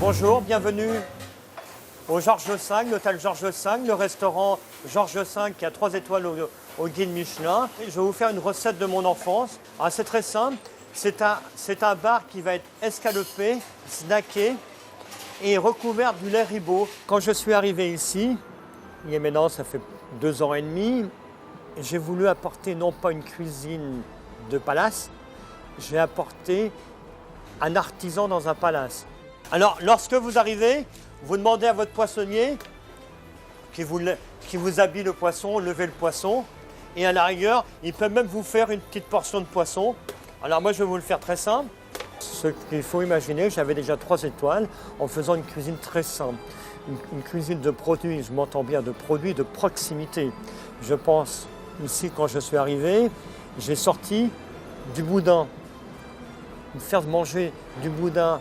Bonjour, bienvenue au Georges V, l'hôtel Georges V, le restaurant Georges V qui a 3 étoiles au guide Michelin. Je vais vous faire une recette de mon enfance. C'est très simple, c'est un bar qui va être escalopé, snacké et recouvert du lait Ribot. Quand je suis arrivé ici, il y a maintenant ça fait 2 ans et demi, j'ai voulu apporter non pas une cuisine de palace, j'ai apporté un artisan dans un palace. Alors, lorsque vous arrivez, vous demandez à votre poissonnier qui vous habille le poisson, levez le poisson, et à la rigueur, il peut même vous faire une petite portion de poisson. Alors moi, je vais vous le faire très simple. Ce qu'il faut imaginer, j'avais déjà 3 étoiles en faisant une cuisine très simple. Une cuisine de produits, je m'entends bien, de produits de proximité. Je pense, ici, quand je suis arrivé, j'ai sorti du boudin. Faire manger du boudin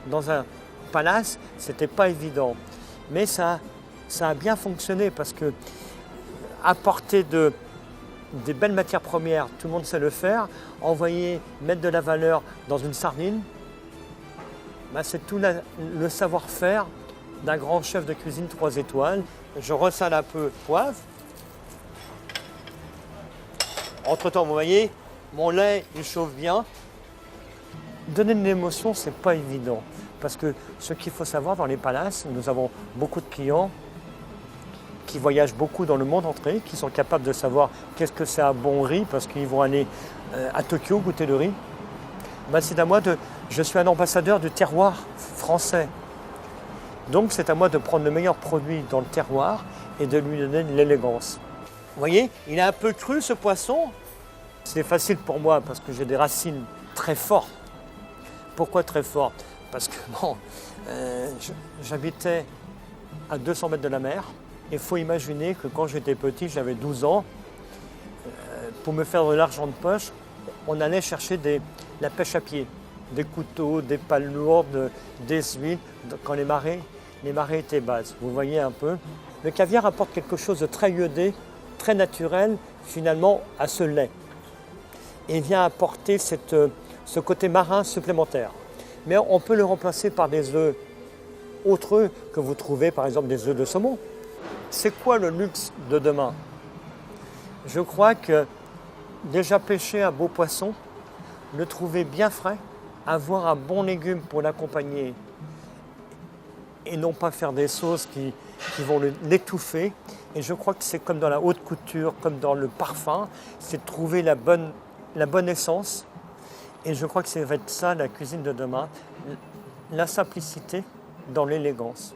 dans un palace, c'était pas évident. Mais ça a bien fonctionné parce que apporter des belles matières premières, tout le monde sait le faire. Mettre de la valeur dans une sardine, c'est tout le savoir-faire d'un grand chef de cuisine 3 étoiles. Je ressale un peu poivre. Entre-temps, vous voyez, mon lait, il chauffe bien. Donner de l'émotion, c'est pas évident. Parce que ce qu'il faut savoir dans les palaces, nous avons beaucoup de clients qui voyagent beaucoup dans le monde entier, qui sont capables de savoir qu'est-ce que c'est un bon riz, parce qu'ils vont aller à Tokyo goûter le riz. C'est à moi je suis un ambassadeur du terroir français. Donc c'est à moi de prendre le meilleur produit dans le terroir et de lui donner de l'élégance. Vous voyez, il est un peu cru ce poisson. C'est facile pour moi parce que j'ai des racines très fortes. Pourquoi très fortes? Parce que j'habitais à 200 mètres de la mer. Il faut imaginer que quand j'étais petit, j'avais 12 ans, pour me faire de l'argent de poche, on allait chercher la pêche à pied, des couteaux, des pales lourdes, des huiles, quand les marées étaient basses. Vous voyez un peu. Le caviar apporte quelque chose de très iodé, très naturel, finalement, à ce lait. Et vient apporter ce côté marin supplémentaire. Mais on peut le remplacer par des œufs autres œufs que vous trouvez, par exemple des œufs de saumon. C'est quoi le luxe de demain? Je crois que déjà pêcher un beau poisson, le trouver bien frais, avoir un bon légume pour l'accompagner et non pas faire des sauces qui vont l'étouffer. Et je crois que c'est comme dans la haute couture, comme dans le parfum, c'est de trouver la bonne essence. Et je crois que ça va être ça la cuisine de demain, la simplicité dans l'élégance.